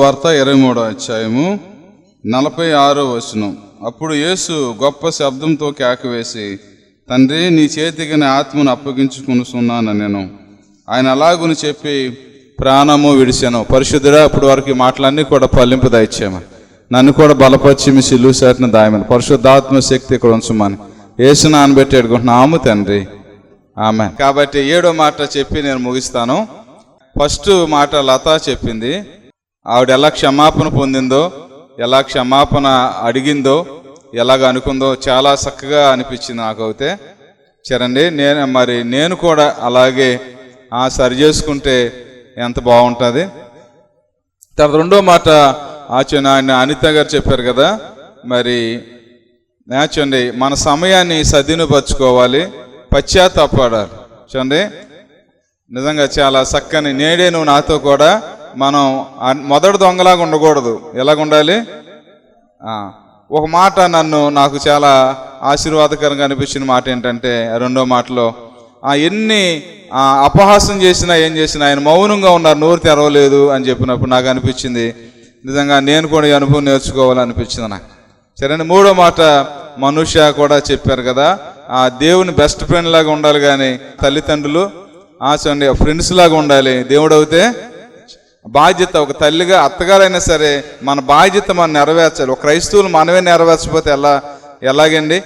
సువార్త 23వ అధ్యాయము 46వ వచనం. అప్పుడు యేసు గొప్ప శబ్దంతో కేకవేసి, తండ్రి, నీ చేతికి నా ఆత్మను అప్పగించుకున్నాను నేను. ఆయన అలాగుని చెప్పి ప్రాణము విడిచాను. పరిశుద్ధుడా, అప్పటి వరకు మాటలన్నీ కూడా ఫలింపు దయచేయమని, నన్ను కూడా బలపరిచి మీ సిలువ సాటిన దాయమని, పరిశుద్ధాత్మ శక్తి ఇక్కడ ఉంచమని యేసు నానబెట్టి అడుగుతున్నాము తండ్రి, ఆమె. కాబట్టి 7వ మాట చెప్పి నేను ముగిస్తాను. ఫస్ట్ మాట లత చెప్పింది. ఆవిడ ఎలా క్షమాపణ పొందిందో, ఎలా క్షమాపణ అడిగిందో, ఎలాగ అనుకుందో చాలా చక్కగా అనిపించింది నాకు. అయితే సరండి, నేను కూడా అలాగే సరి చేసుకుంటే ఎంత బాగుంటుంది. తర్వాత 2వ మాట ఆయన అనిత గారు చెప్పారు కదా, మరి చూడండి, మన సమయాన్ని సద్వినియోగపరచుకోవాలి, పశ్చాత్తాపడాలి. చూడండి, నిజంగా చాలా చక్కని, నేడే నువ్వు నాతో కూడా మనం మొదటి దొంగలాగా ఉండకూడదు. ఎలాగ ఉండాలి? ఒక మాట నాకు చాలా ఆశీర్వాదకరంగా అనిపించిన మాట ఏంటంటే, 2వ మాటలో ఎన్ని అపహాసం చేసినా ఏం చేసినా ఆయన మౌనంగా ఉన్నారు, నోరు తెరవలేదు అని చెప్పినప్పుడు నాకు అనిపించింది, నిజంగా నేను కూడా ఈ అనుభవం నేర్చుకోవాలనిపించింది నాకు. సరే, 3వ మాట మనుష్య కూడా చెప్పారు కదా, దేవుని బెస్ట్ ఫ్రెండ్ లాగా ఉండాలి, కానీ తల్లిదండ్రులు చూడండి ఫ్రెండ్స్ లాగా ఉండాలి. దేవుడు అయితే బాధ్యత, ఒక తల్లిగా అత్తగారైనా సరే మన బాధ్యత మనం నెరవేర్చాలి. ఒక క్రైస్తవులు మనమే నెరవేర్చకపోతే ఎలాగండి?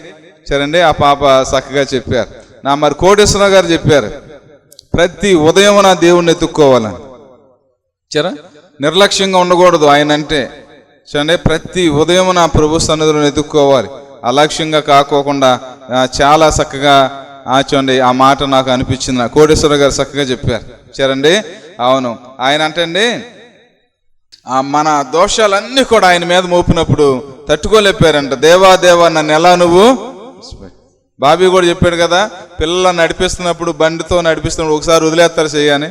సరేండి, ఆ పాప చక్కగా చెప్పారు. మరి కోటేశ్వరరావు గారు చెప్పారు, ప్రతి ఉదయం నా దేవుణ్ణి ఎత్తుక్కోవాలని. సరే, నిర్లక్ష్యంగా ఉండకూడదు. ఆయన అంటే సరే, ప్రతి ఉదయం నా ప్రభు సన్నిధిలో ఎత్తుక్కోవాలి, అలక్ష్యంగా కాకోకుండా. చాలా చక్కగా చూడండి, ఆ మాట నాకు అనిపించింది. కోటేశ్వరరావు గారు చక్కగా చెప్పారు. సరేండి, అవును. ఆయన అంటే మన దోషాలన్నీ కూడా ఆయన మీద మోపినప్పుడు తట్టుకోలేపారంట. దేవా దేవా నన్ను ఎలా నువ్వు. బాబీ కూడా చెప్పాడు కదా, పిల్లలను నడిపిస్తున్నప్పుడు, బండితో నడిపిస్తున్నప్పుడు ఒకసారి వదిలేస్తారు చెయ్యని.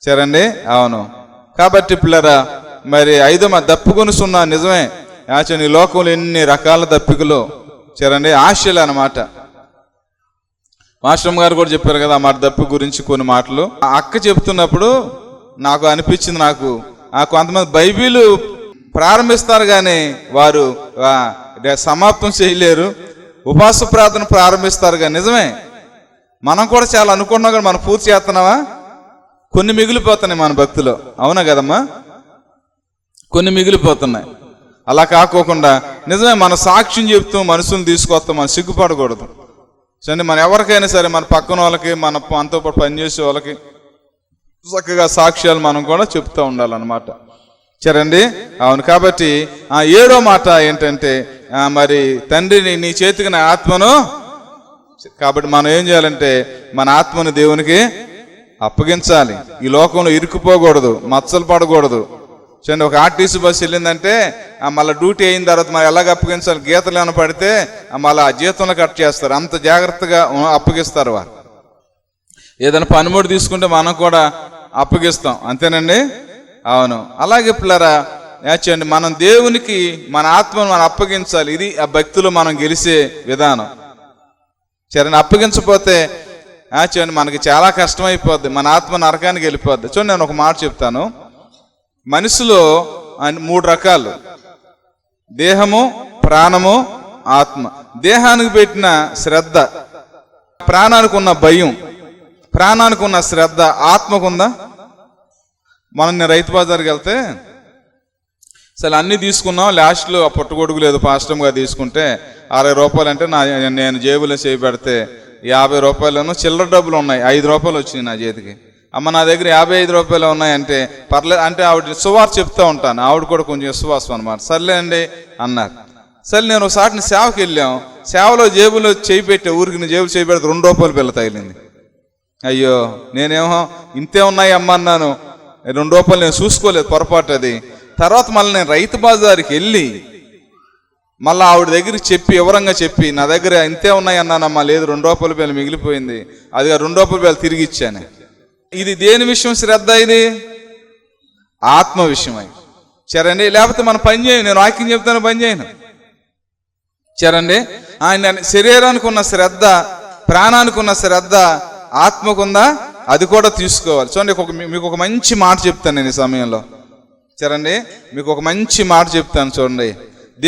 సరేండి, అవును. కాబట్టి పిల్లరా, మరి 5వ దప్పుకొనిసున్నా నిజమే. ఈ లోకంలో ఎన్ని రకాల దప్పికలు, సరేండి, ఆశలు అన్నమాట. మాస్టర్ గారు కూడా చెప్పారు కదా మాట దప్పి గురించి కొన్ని మాటలు. అక్క చెప్తున్నప్పుడు నాకు అనిపించింది, నాకు కొంతమంది బైబిల్ ప్రారంభిస్తారు కానీ వారు సమాప్తం చేయలేరు. ఉపవాస ప్రార్థన ప్రారంభిస్తారు కానీ, నిజమే, మనం కూడా చాలా అనుకుంటున్నాం కానీ మనం పూర్తి చేస్తున్నావా? కొన్ని మిగిలిపోతున్నాయి మన భక్తిలో, అవునా కదమ్మా? కొన్ని మిగిలిపోతున్నాయి. అలా కాకోకుండా నిజమే, మన సాక్ష్యం చెప్తూ మనుషులను తీసుకొస్తాం, మనం సిగ్గుపడకూడదు. సరే, మన ఎవరికైనా సరే, మన పక్కన వాళ్ళకి, మనతో పాటు పనిచేసే వాళ్ళకి చక్కగా సాక్ష్యాలు మనం కూడా చెప్తూ ఉండాలన్నమాట. సరేండి, అవును. కాబట్టి 7వ మాట ఏంటంటే, మరి తండ్రిని నీ చేతికి నా ఆత్మను. కాబట్టి మనం ఏం చేయాలంటే మన ఆత్మను దేవునికి అప్పగించాలి. ఈ లోకంలో ఇరుక్కుపోకూడదు, మచ్చలు పడకూడదు. చూడండి, ఒక ఆర్టీసీ బస్సు వెళ్ళిందంటే మళ్ళీ డ్యూటీ అయిన తర్వాత మరి ఎలాగ అప్పగించాలి? గీతలు ఏమైనా పడితే మళ్ళీ ఆ జీతంలో కట్ చేస్తారు, అంత జాగ్రత్తగా అప్పగిస్తారు వారు. ఏదైనా పనిముడి తీసుకుంటే మనం కూడా అప్పగిస్తాం, అంతేనండి, అవును. అలాగే పిల్లరా, చూడండి, మనం దేవునికి మన ఆత్మను మనం అప్పగించాలి. ఇది ఆ భక్తిలో మనం గెలిచే విధానం. సరే, అప్పగించకపోతే చూడండి మనకి చాలా కష్టమైపోద్ది, మన ఆత్మ నరకానికి వెళ్ళిపోద్ది. చూడండి, నేను ఒక మాట చెప్తాను. మనిషిలో 3 రకాలు: దేహము, ప్రాణము, ఆత్మ. దేహానికి పెట్టిన శ్రద్ధ, ప్రాణానికి ఉన్న భయం, ప్రాణానికి ఉన్న శ్రద్ధ ఆత్మకుందా? నేను రైతు బజార్కి వెళ్తే అసలు అన్నీ తీసుకున్నాం, లాస్ట్లో ఆ పుట్టగొడుగు లేదు పాస్టమ్గా తీసుకుంటే 60 రూపాయలు అంటే నేను జేబులో చేయి పెడితే 50 రూపాయలను చిల్లర డబ్బులు ఉన్నాయి. 5 రూపాయలు వచ్చినాయి నా చేతికి. అమ్మ, నా దగ్గర 55 రూపాయలు ఉన్నాయంటే పర్లేదు అంటే ఆవిడ సువార్త చెప్తూ ఉంటాను, ఆవిడ కూడా కొంచెం విశ్వాసం అనమాట. సర్లే అండి అన్నారు. సరే, నేను ఒకసారి సేవకి వెళ్ళాం. సేవలో జేబులో చేయి పెట్టే, ఊరికి నేను జేబులు చేయి పెడితే 2 రూపాయలు పిల్ల తగిలింది. అయ్యో, నేనేమో ఇంతే ఉన్నాయి అమ్మ అన్నాను. 2 రూపాయలు నేను చూసుకోలేదు, పొరపాటు అది. తర్వాత మళ్ళీ నేను రైతు బజార్కి వెళ్ళి మళ్ళీ ఆవిడ దగ్గరికి చెప్పి, వివరంగా చెప్పి, నా దగ్గర ఇంతే ఉన్నాయి అన్నానమ్మా, లేదు 2 రూపాయల బిల్ల మిగిలిపోయింది, అది 2 రూపాయల బిల్ల తిరిగి ఇచ్చాను. ఇది దేని విషయం శ్రద్ధ? ఇది ఆత్మ విషయం. అయి సరేండి, లేకపోతే మనం పని చేయను, నేను వాక్యం చెప్తాను, పని చేయను. సరేండి, ఆయన శరీరానికి ఉన్న శ్రద్ధ, ప్రాణానికి ఉన్న శ్రద్ధ ఆత్మకుందా? అది కూడా తీసుకోవాలి. చూడండి, మీకు ఒక మంచి మాట చెప్తాను నేను ఈ సమయంలో. చూడండి, మీకు ఒక మంచి మాట చెప్తాను చూడండి.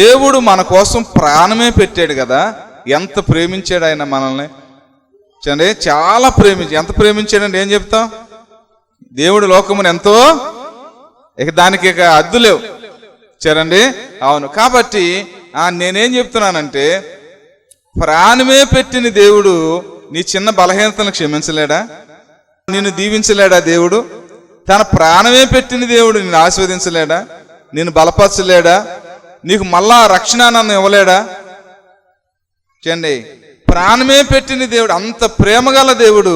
దేవుడు మన కోసం ప్రాణమే పెట్టాడు కదా, ఎంత ప్రేమించాడు ఆయన మనల్ని. చూడండి, చాలా ఎంత ప్రేమించాడండి, ఏం చెప్తాం. దేవుడు లోకమును ఎంతో, దానికి అద్దు లేవు. చూడండి, అవును. కాబట్టి నేనేం చెప్తున్నానంటే, ప్రాణమే పెట్టిన దేవుడు నీ చిన్న బలహీనతను క్షమించలేడా? నిన్ను దీవించలేడా దేవుడు? తన ప్రాణమే పెట్టిన దేవుడు నిన్ను ఆశీర్వదించలేడా? నిన్ను బలపరచలేడా? నీకు మళ్ళా రక్షణ ఇవ్వలేడా? చూడండి, ప్రాణమే పెట్టిన దేవుడు, అంత ప్రేమగల దేవుడు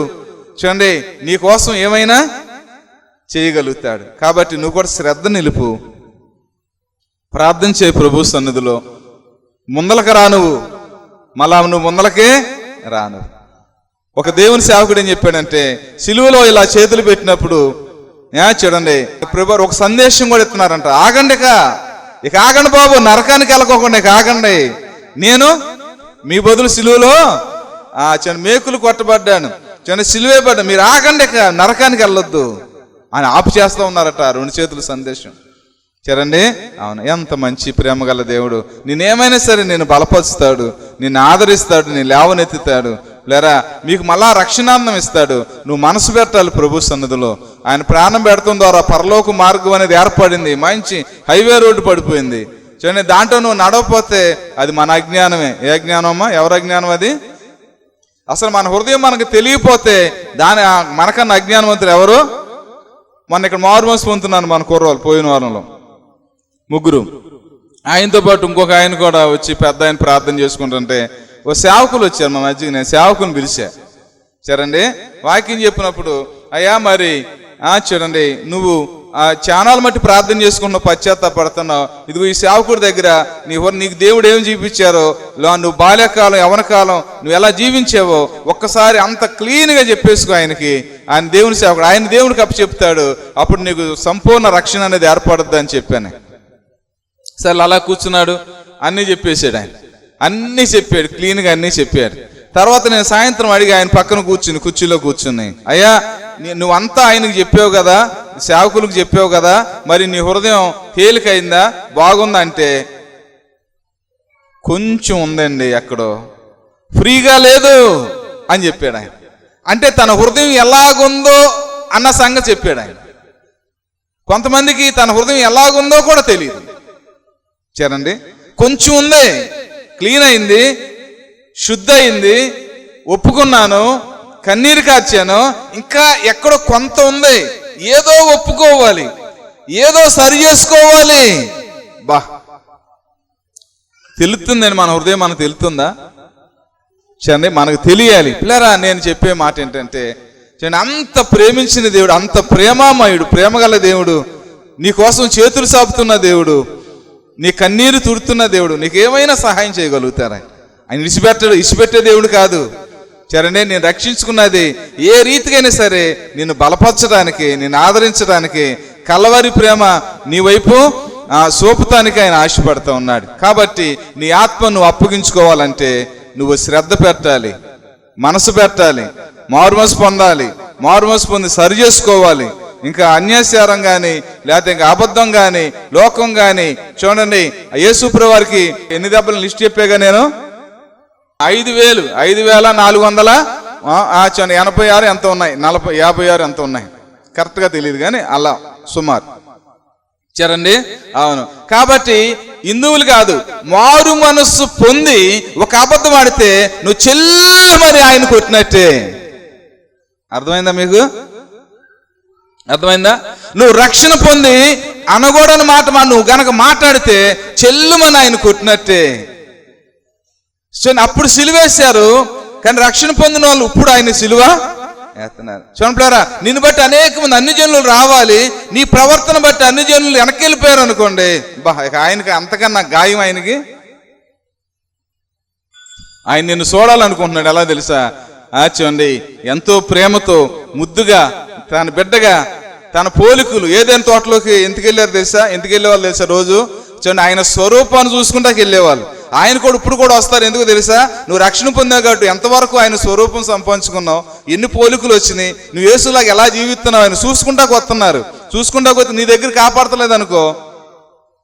చూడండి నీ కోసం ఏమైనా చేయగలుగుతాడు. కాబట్టి నువ్వు కూడా శ్రద్ధ నిలుపు, ప్రార్థన చేయి ప్రభు సన్నిధిలో. ముందలకు రానువు, మళ్ళా నువ్వు ముందలకే రాను. ఒక దేవుని సేవకుడు ఏం చెప్పాడంటే, సిలువలో ఇలా చేతులు పెట్టినప్పుడు చూడండి ప్రభు ఒక సందేశం కూడా ఇస్తున్నారంట. ఆగండి, ఇక ఆగండి బాబు, నరకానికి వెళ్ళకోకుండా ఇక ఆగండి. నేను మీ బదులు సిలువలో మేకులు కొట్టబడ్డాను, సిలువే పడ్డా, మీరు ఆగండి, ఇక నరకానికి వెళ్ళొద్దు అని ఆపు చేస్తూ ఉన్నారట. 2 చేతుల సందేశం. చూడండి, అవును, ఎంత మంచి ప్రేమ గల దేవుడు. నేనేమైనా సరే నేను బలపరుస్తాడు, నిన్ను ఆదరిస్తాడు, నేను లేవనెత్తుతాడు, లేరా మీకు మళ్ళా రక్షణాన్నం ఇస్తాడు. నువ్వు మనసు పెట్టాలి ప్రభు సన్నిధిలో. ఆయన ప్రాణం పెడతాం ద్వారా పరలోక మార్గం అనేది ఏర్పడింది, మంచి హైవే రోడ్డు పడిపోయింది. చూడండి, దాంట్లో నువ్వు నడవపోతే అది మన అజ్ఞానమే. ఏ అజ్ఞానమా? ఎవరి అజ్ఞానం అది? అసలు మన హృదయం మనకు తెలియపోతే మనకన్నా అజ్ఞానవంతులు ఎవరు? మొన్న ఇక్కడ మారుమోసి పొందుతున్నాను, మన కుర్రోళ్ళు పోయిన వారంలో 3. ఆయనతో పాటు ఇంకొక ఆయన కూడా వచ్చి పెద్ద ఆయన ప్రార్థన చేసుకుంటుంటే ఓ సేవకులు వచ్చారు మా మధ్యకి. నేను సేవకుని పిలిచా. చూడండి, వాక్యం చెప్పినప్పుడు, అయ్యా మరి చూడండి నువ్వు ఛానల్ మట్టి ప్రార్థన చేసుకుంటున్నావు, పశ్చాత్తాపడుతున్నావు. ఇదిగో ఈ సేవకుడి దగ్గర నీకు దేవుడు ఏం చూపించారో, నువ్వు బాల్యకాలం యవనకాలం నువ్వు ఎలా జీవించావో ఒక్కసారి అంత క్లీన్గా చెప్పేసుకో ఆయనకి. ఆయన దేవుని సేవకుడు, ఆయన దేవుడికి అప్పు చెప్తాడు, అప్పుడు నీకు సంపూర్ణ రక్షణ అనేది ఏర్పడుద్ది అని చెప్పాను. సరే అలా కూర్చున్నాడు, అన్నీ చెప్పేశాడు ఆయన, అన్నీ చెప్పాడు, క్లీన్గా అన్నీ చెప్పాడు. తర్వాత నేను సాయంత్రం అడిగి ఆయన పక్కన కుర్చీలో కూర్చుని, అయ్యా నువ్వంతా ఆయనకు చెప్పావు కదా, సేవకులకు చెప్పావు కదా, మరి నీ హృదయం తేలికైందా, బాగుందా అంటే కొంచెం ఉందండి, ఎక్కడో ఫ్రీగా లేదు అని చెప్పాడు ఆయన. అంటే తన హృదయం ఎలాగుందో అన్న సంగతి చెప్పాడు ఆయన. కొంతమందికి తన హృదయం ఎలాగుందో కూడా తెలియదు. చూడండి, కొంచెం ఉంది, క్లీన్ అయింది, శుద్ధ అయింది, ఒప్పుకున్నాను, కన్నీరు కార్చాను, ఇంకా ఎక్కడో కొంత ఉంది, ఏదో ఒప్పుకోవాలి, ఏదో సరి చేసుకోవాలి. తెలుస్తుందండి మన హృదయం, మనకు తెలుస్తుందా? చూడండి, మనకు తెలియాలి. పిల్లరా, నేను చెప్పే మాట ఏంటంటే, చూడండి, అంత ప్రేమించిన దేవుడు, అంత ప్రేమామయుడు, ప్రేమగల దేవుడు, నీ కోసం చేతులు సాపుతున్న దేవుడు, నీ కన్నీరు తుడుతున్న దేవుడు, నీకేమైనా సహాయం చేయగలుగుతారా? ఆయన ఇసిపెట్టే దేవుడు కాదు. చూడండి, నేను రక్షించుకున్నది ఏ రీతికైనా సరే నిన్ను బలపరచడానికి, నిన్ను ఆదరించడానికి, కలవరి ప్రేమ నీ వైపు సోపుతానికి ఆయన ఆశపడుతూ ఉన్నాడు. కాబట్టి నీ ఆత్మ నువ్వు అప్పగించుకోవాలంటే నువ్వు శ్రద్ధ పెట్టాలి, మనసు పెట్టాలి, మారుమనసు పొందాలి, మారుమనసు పొంది సరి చేసుకోవాలి. ఇంకా అన్యాచారం కానీ, లేకపోతే ఇంకా అబద్ధం కానీ, లోకం కానీ. చూడండి, యేసుప్రభు వారికి ఎన్ని దెబ్బలు లిస్ట్ చెప్పాగా నేను, 5,486 ఎంత ఉన్నాయి, 56 ఎంత ఉన్నాయి, కరెక్ట్గా తెలియదు కానీ అలా సుమారు. చూడండి, అవును. కాబట్టి హిందువులు కాదు, మారు మనస్సు పొంది ఒక అబద్ధం ఆడితే నువ్వు చెల్లమని ఆయన కొట్టినట్టే. అర్థమైందా మీకు? అర్థమైందా? నువ్వు రక్షణ పొంది అనగూడని మాట నువ్వు గనక మాట్లాడితే చెల్లుమని ఆయన కొట్టినట్టే. అప్పుడు సిలువేశారు, కానీ రక్షణ పొందిన వాళ్ళు ఇప్పుడు ఆయన సిలువ వేస్తున్నారు. చూడండి, నిన్ను బట్టి అనేక మంది అన్ని జనులు రావాలి, నీ ప్రవర్తన బట్టి అన్ని జనులు వెనక్కి వెళ్ళిపోయారు అనుకోండి, ఆయనకి అంతకన్నా గాయం ఆయనకి. ఆయన నిన్ను చూడాలనుకుంటున్నాడు. ఎలా తెలుసా? చూడండి, ఎంతో ప్రేమతో ముద్దుగా తన బిడ్డగా, తన పోలికలు ఏదైనా తోటలోకి ఎందుకు వెళ్ళారు తెలుసా? ఎందుకు వెళ్ళేవాళ్ళు తెలుసా? రోజు చూడండి, ఆయన స్వరూపాన్ని చూసుకుంటాకి వెళ్ళేవాళ్ళు. ఆయన కూడా ఇప్పుడు కూడా వస్తారు. ఎందుకు తెలుసా? నువ్వు రక్షణ పొందావు కాబట్టి ఎంతవరకు ఆయన స్వరూపం సంపాదించుకున్నావు, ఎన్ని పోలికలు వచ్చినాయి, నువ్వు యేసులాగా ఎలా జీవిస్తున్నావు ఆయన చూసుకుంటాకు వస్తున్నారు. చూసుకుంటా పోతే నీ దగ్గర కాపాడతలేదు అనుకో.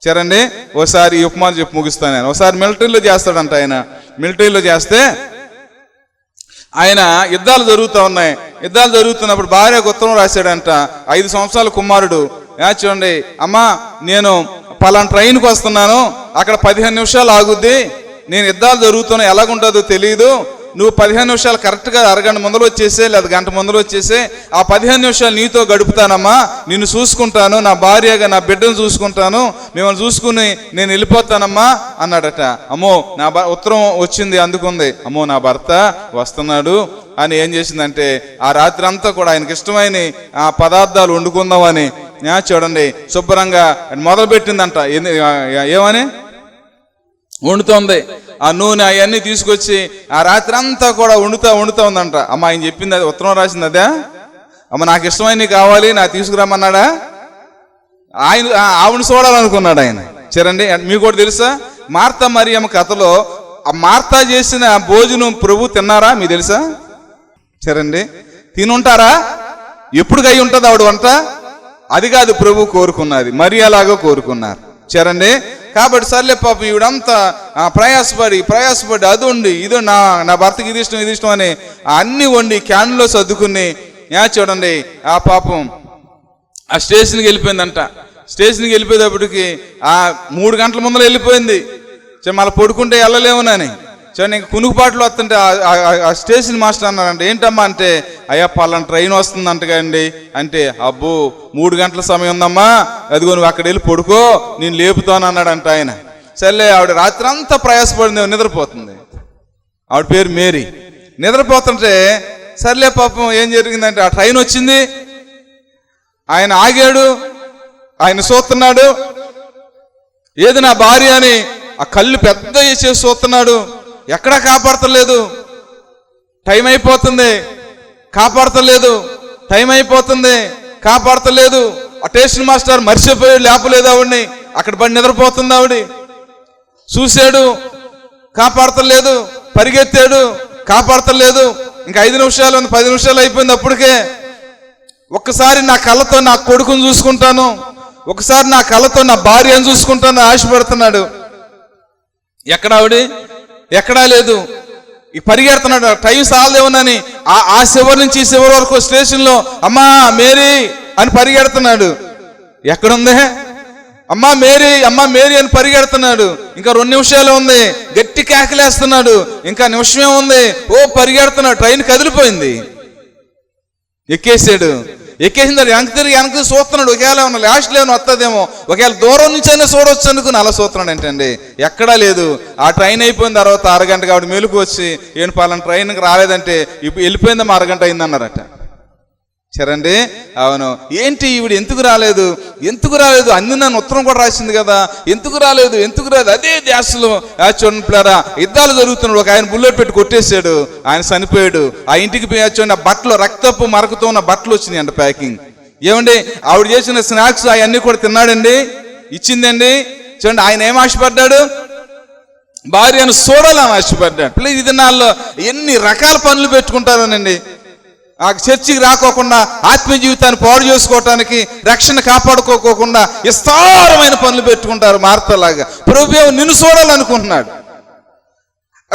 సరేండి, ఒకసారి ఈ ఉపమానం చెప్పి ముగిస్తాను నేను. ఒకసారి మిలిటరీలో చేస్తాడంట ఆయన. మిలిటరీలో చేస్తే ఆయన యుద్ధాలు జరుగుతూ ఉన్నాయి. యుద్ధాలు జరుగుతున్నప్పుడు భార్యకు ఉత్తరం రాశాడంట. 5 సంవత్సరాల కుమారుడు. చూడండి అమ్మా, నేను పలానా ట్రైన్కి వస్తున్నాను, అక్కడ 15 నిమిషాలు ఆగుద్ది, నేను యుద్ధాలు జరుగుతున్నాయి ఎలాగుంటుందో తెలియదు, నువ్వు 15 నిమిషాలు కరెక్ట్గా అరగంట ముందర వచ్చేసే లేదా గంట ముందర వచ్చేసే, ఆ 15 నిమిషాలు నీతో గడుపుతానమ్మా, నిన్ను చూసుకుంటాను, నా భార్యగా నా బిడ్డను చూసుకుంటాను, మిమ్మల్ని చూసుకుని నేను వెళ్ళిపోతానమ్మా అన్నాడట. అమ్మో నా ఉత్తరం వచ్చింది, అందుకుంది. అమ్మో నా భర్త వస్తున్నాడు అని ఏం చేసిందంటే ఆ రాత్రి అంతా కూడా ఆయనకి ఇష్టమైన ఆ పదార్థాలు వండుకుందామని చూడండి శుభ్రంగా మొదలుపెట్టిందంట. ఏమని వండుతోంది. ఆ నూనె అవన్నీ తీసుకొచ్చి ఆ రాత్రి అంతా కూడా వండుతా ఉందంట. అమ్మ ఆయన చెప్పింది అది, ఉత్తరం రాసింది అదే. అమ్మ నాకు ఇష్టమైన కావాలి, నాకు తీసుకురామన్నాడా? ఆవిడ చూడాలనుకున్నాడు ఆయన. సరేండి, మీకు కూడా తెలుసా మార్తా మరియమ్మ కథలో ఆ మార్తా చేసిన భోజనం ప్రభు తిన్నారా మీకు తెలుసా? సరేండి, తినుంటారా? ఎప్పుడు అయి ఉంటుంది ఆవిడ వంట? అది కాదు ప్రభు కోరుకున్నది, మరియలాగా కోరుకున్నారు. సరేండి, కాబట్టి సర్లే పాపం ఈవిడంతా ప్రయాసపడి అది వండి ఇది నా భర్తకి ఇది ఇష్టం అని అన్ని వండి క్యాన్లో సర్దుకుని చూడండి ఆ పాపం ఆ స్టేషన్కి వెళ్ళిపోయిందంట. స్టేషన్కి వెళ్ళిపోయేటప్పటికి 3 గంటల ముందర వెళ్ళిపోయింది. మళ్ళీ పడుకుంటే వెళ్ళలేమునని చూడండి. ఇంక కునుకుపాట్లు వస్తుంటే ఆ స్టేషన్ మాస్టర్ అన్నారంట, ఏంటమ్మా అంటే, అయ్యా పలానా ట్రైన్ వస్తుందంటగా అండి అంటే, అబ్బో 3 గంటల సమయం ఉందమ్మా, అదిగో నువ్వు అక్కడ వెళ్ళి పడుకో, నేను లేపుతాను అన్నాడంట ఆయన. సర్లే, ఆవిడ రాత్రి అంతా ప్రయాసపడింది, నిద్రపోతుంది. ఆవిడ పేరు మేరీ. నిద్రపోతుంటే సర్లే పాపం ఏం జరిగిందంటే ఆ ట్రైన్ వచ్చింది, ఆయన ఆగాడు, ఆయన చూస్తున్నాడు, ఏది నా భార్య అని ఆ కళ్ళు పెద్ద చేసి చూస్తున్నాడు. ఎక్కడా కాపాడతలేదు, టైం అయిపోతుంది, కాపాడతలేదు, టైం అయిపోతుంది, కాపాడతలేదు. ఆ స్టేషన్ మాస్టర్ మర్చిపోయాడు, లేపలేదు ఆవిడ్ని, అక్కడ పడి నిద్రపోతుంది ఆవిడ. చూశాడు, కాపాడతలేదు, పరిగెత్తాడు, కాపాడతలేదు. ఇంకా 5 నిమిషాలు 10 నిమిషాలు అయిపోయింది. అప్పటికే ఒక్కసారి నా కళ్ళతో నా కొడుకుని చూసుకుంటాను, ఒకసారి నా కళ్ళతో నా భార్యను చూసుకుంటాను ఆశపడుతున్నాడు. ఎక్కడ ఆవిడ? ఎక్కడా లేదు. ఈ పరిగెడుతున్నాడు, టైం సాలదేమోనని ఆ చివరి నుంచి ఈ చివరి వరకు స్టేషన్లో అమ్మా మేరీ అని పరిగెడుతున్నాడు. ఎక్కడుంది అమ్మా మేరీ అని పరిగెడుతున్నాడు. ఇంకా 2 నిమిషాలు ఉంది, గట్టి కేకలేస్తున్నాడు. ఇంకా నిమిషమే ఉంది, పరిగెడుతున్నాడు. ట్రైన్ కదిలిపోయింది, ఎక్కేసింది. వెనక్కి చూస్తున్నాడు, ఒకవేళ ఏమన్నా లాస్ట్ లేవని వస్తుందేమో, ఒకవేళ దూరం నుంచి అయినా చూడవచ్చు అనుకుని అలా చూస్తున్నాడు. ఏంటండి ఎక్కడా లేదు. ఆ ట్రైన్ అయిపోయిన తర్వాత అరగంటగా ఆవిడ మెలుకు వచ్చి, ఏం పలానా ట్రైన్కి రాలేదంటే వెళ్ళిపోయిందమ్మా, అరగంట అయిందన్నారట. సరేండి, అవును. ఏంటి ఈవిడ ఎందుకు రాలేదు అన్ని నన్ను ఉత్తరం కూడా రాసింది కదా, ఎందుకు రాలేదు అదే ధ్యాసలో చూడండి పిల్లరా. యుద్ధాలు జరుగుతున్నాడు, ఒక ఆయన బుల్లెట్ పెట్టి కొట్టేశాడు, ఆయన చనిపోయాడు. ఆ ఇంటికి చూడండి ఆ బట్టలు రక్తపు మరకతో ఉన్న బట్టలు వచ్చినాయి అంట ప్యాకింగ్. ఏమండి ఆవిడ చేసిన స్నాక్స్ అవన్నీ కూడా తిన్నాడండి, ఇచ్చిందండి. చూడండి ఆయన ఏం ఆశపడ్డాడు? భార్యను చూడాలని ఆశపడ్డాడు. ప్లీజ్ ఇది నాలో ఎన్ని రకాల పనులు పెట్టుకుంటారోనండి. ఆ చర్చికి రాకోకుండా, ఆత్మీయ జీవితాన్ని పాడు చేసుకోవటానికి, రక్షణ కాపాడుకోకుండా విస్తారమైన పనులు పెట్టుకుంటారు మార్తలాగా. ప్రభువు నిన్ను చూడాలనుకుంటున్నాడు,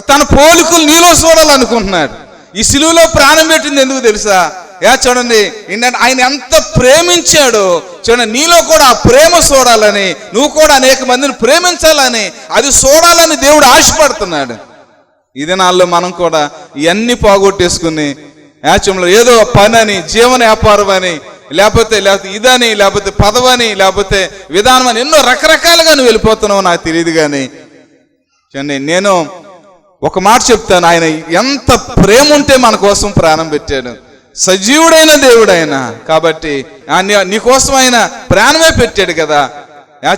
తన పోలికలు నీలో చూడాలనుకుంటున్నాడు. ఈ సిలువలో ప్రాణం పెట్టింది ఎందుకు తెలుసా? చూడండి ఆయన ఎంత ప్రేమించాడో చూడండి, నీలో కూడా ఆ ప్రేమ చూడాలని, నువ్వు కూడా అనేక మందిని ప్రేమించాలని, అది చూడాలని దేవుడు ఆశపడుతున్నాడు. ఈ దినాల్లో మనం కూడా ఇవన్నీ పోగొట్టేసుకుని ఏదో పని అని, జీవన వ్యాపారం అని, లేకపోతే ఇదని, లేకపోతే పదవని, లేకపోతే విధానం అని ఎన్నో రకరకాలుగా నువ్వు వెళ్ళిపోతున్నావు, నాకు తెలియదు. కానీ చూడండి నేను ఒక మాట చెప్తాను, ఆయన ఎంత ప్రేమ ఉంటే మన కోసం ప్రాణం పెట్టాడు. సజీవుడైన దేవుడైన కాబట్టి నీ కోసం ఆయన ప్రాణమే పెట్టాడు కదా.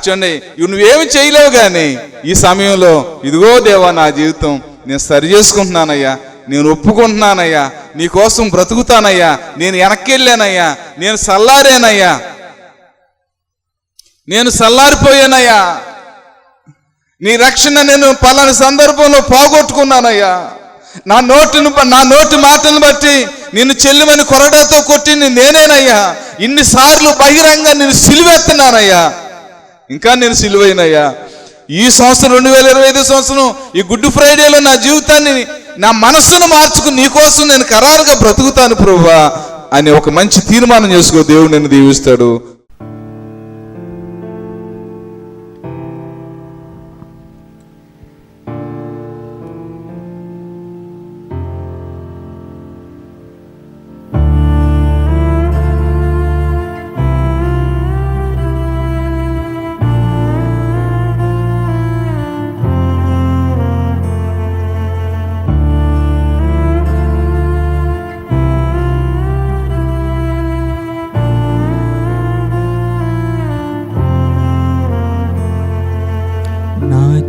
చూడండి నువ్వేమి చేయలేవు, కానీ ఈ సమయంలో ఇదిగో దేవా నా జీవితం నేను సరి చేసుకుంటున్నానయ్యా, నేను ఒప్పుకుంటున్నానయ్యా, నీ కోసం బ్రతుకుతానయ్యా, నేను వెనక్కి వెళ్ళానయ్యా, నేను సల్లారేనయ్యా, నేను సల్లారిపోయానయ్యా, నీ రక్షణ నేను పలానా సందర్భంలో పోగొట్టుకున్నానయ్యా, నా నోటి మాటను బట్టి నిన్ను చెల్లిమని కొరడాతో కొట్టింది నేనేనయ్యా. ఇన్నిసార్లు బహిరంగ నేను సిలువెత్తన్నానయ్యా, ఇంకా నేను సిలువైనయ్యా. ఈ సంవత్సరం 2025 సంవత్సరం ఈ గుడ్ ఫ్రైడేలో నా జీవితాన్ని, నా మనస్సును మార్చుకుని నీకోసం నేను ఖరారుగా బ్రతుకుతాను ప్రభువా అని ఒక మంచి తీర్మానం చేసుకో. దేవుడు నిన్ను దీవిస్తాడు.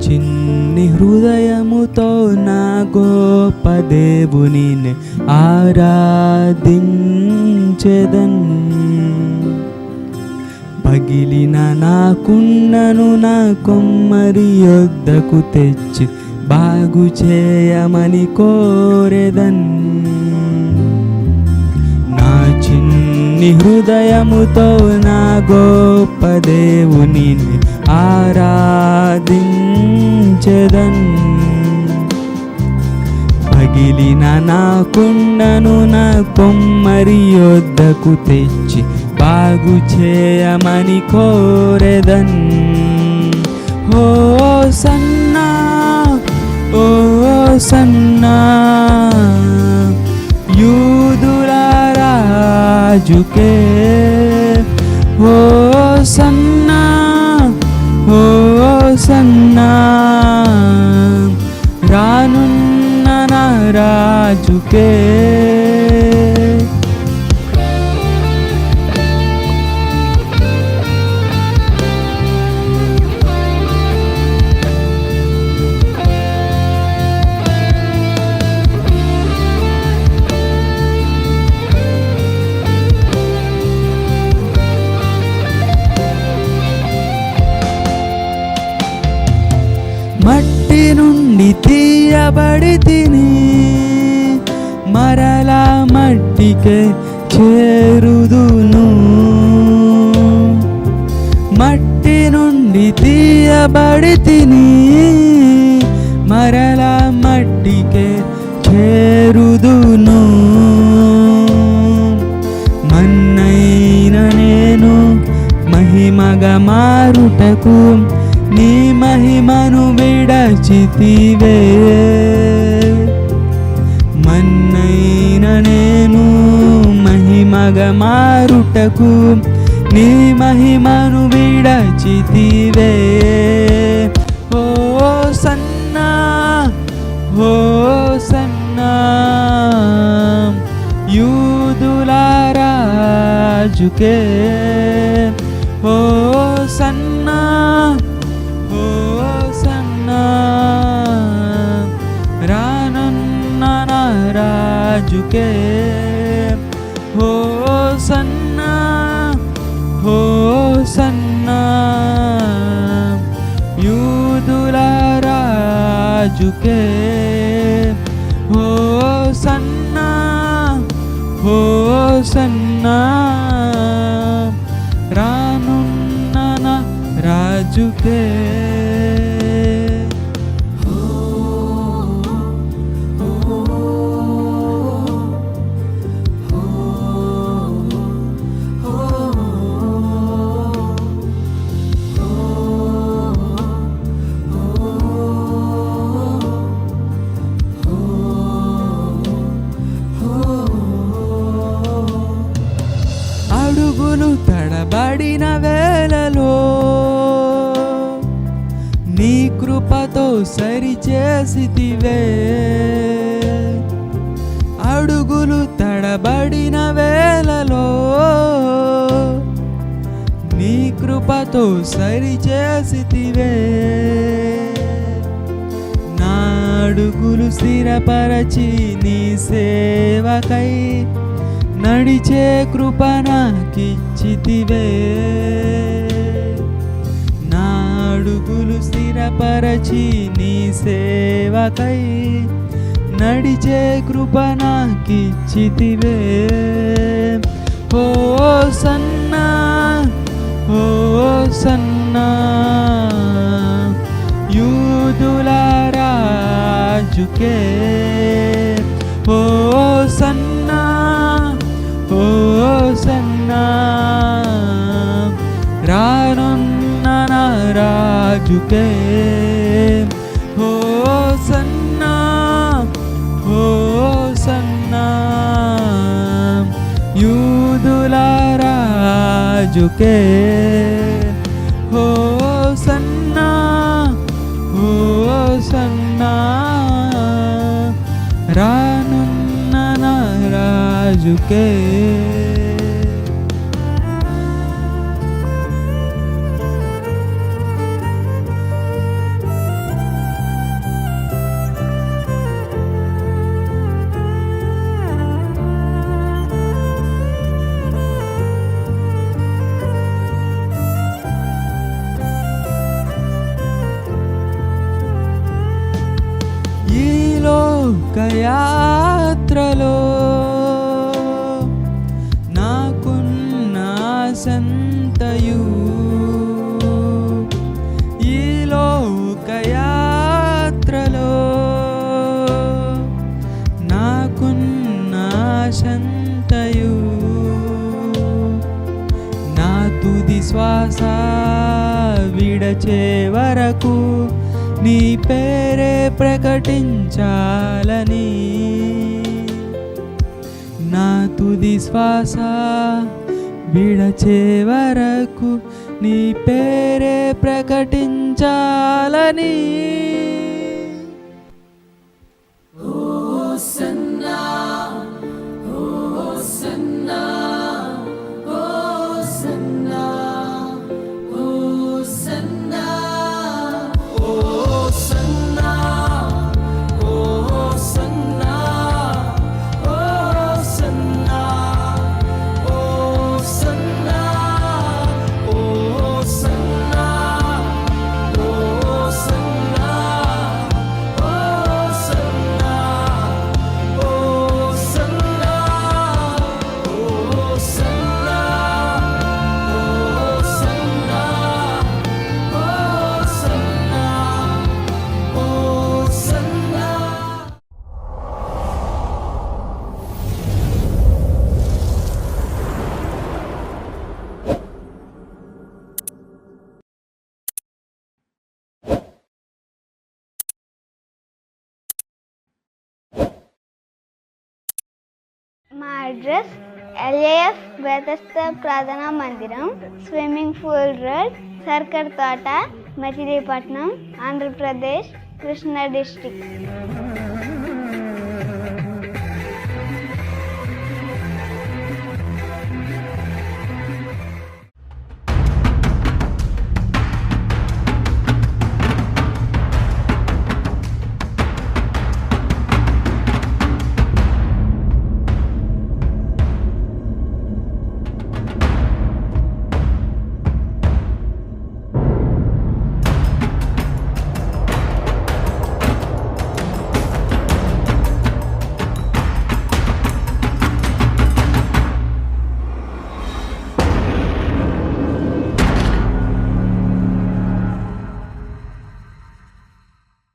చిన్ని హృదయముతో నా గొప్ప దేవుని ఆరాధించెదన్. పగిలిన నా కుండను నా కొమ్మరి యొద్దకు తెచ్చి బాగు చేయమని కోరెదన్. నా చిన్ని హృదయముతో నా గొప్ప దేవుని ఆరాధించెదన్. పగిలిన నా కుండను నా కొమ్మరి యొద్దకు తెచ్చి బాగు చేయమని కోరెదన్. ఓ సన్నా ఓ సన్నా యూదుల రాజుకే, ఓ సన్నా ఓ సన్నా రానున్న నా రాజుకే. మట్టి నుండి తీయబడి తిని మరలా మట్టికే చేరుదును. మట్టి నుండి తీయబడి తిని మరలా మట్టికే చేరుదును. మన్నైన నేను మహిమగా మారుటకు నీ మహిమను విడచితివే. మన్నైన నేను మహిమగా మారుటకు నీ మహిమను విడచితివే. ఓ సన్నా ఓ సన్నా యూదుల రాజుకే, ఓ సన్నా ఓ సన్నా రానున్న నా రాజుకే. ఓ సన్నా ఓ సన్నా యూదుల రాజుకే. ఓ సన్నా ఓ సన్నా రానున్న నా రాజుకే. అడుగులు తడబడిన వేళలో నీ కృపతో సరిచేసితివే. అడుగులు తడబడిన వేళలో నీ కృపతో సరిచేసితివే. నా అడుగులు స్థిరపరచి నీ సేవకై నడిచే కృప నాకిచ్చితివే. నా అడుగులు స్థిరపరచి నీ సేవకై నడిచే కృప నాకిచ్చితివే. ఓ సన్నా ఓ సన్నా యూదుల రాజుకే. ఓ సన్నా ఓ సన్నా రానున్న నా రాజుకే. ఓ సన్నా ఓ సన్నా యూదుల రాజుకే. ఓ సన్నా ఓ సన్నా రానున్న నా రాజుకే. ఈ లోకయాత్రలో నాకున్న సంతయు, ఈ లోకయాత్రలో నాకున్న సంతయు, నా తుది శ్వాస విడచే వరకు నీ పేరే ప్రకటించాలని. నా తుది శ్వాస విడచే వరకు నీ పేరే ప్రకటించాలని. మా అడ్రస్ LAF బెతెస్దా ప్రార్థనా మందిరం, స్విమ్మింగ్ పూల్ రోడ్, సర్కర్ తోట, మచిలీపట్నం, ఆంధ్రప్రదేశ్, కృష్ణా డిస్ట్రిక్ట్.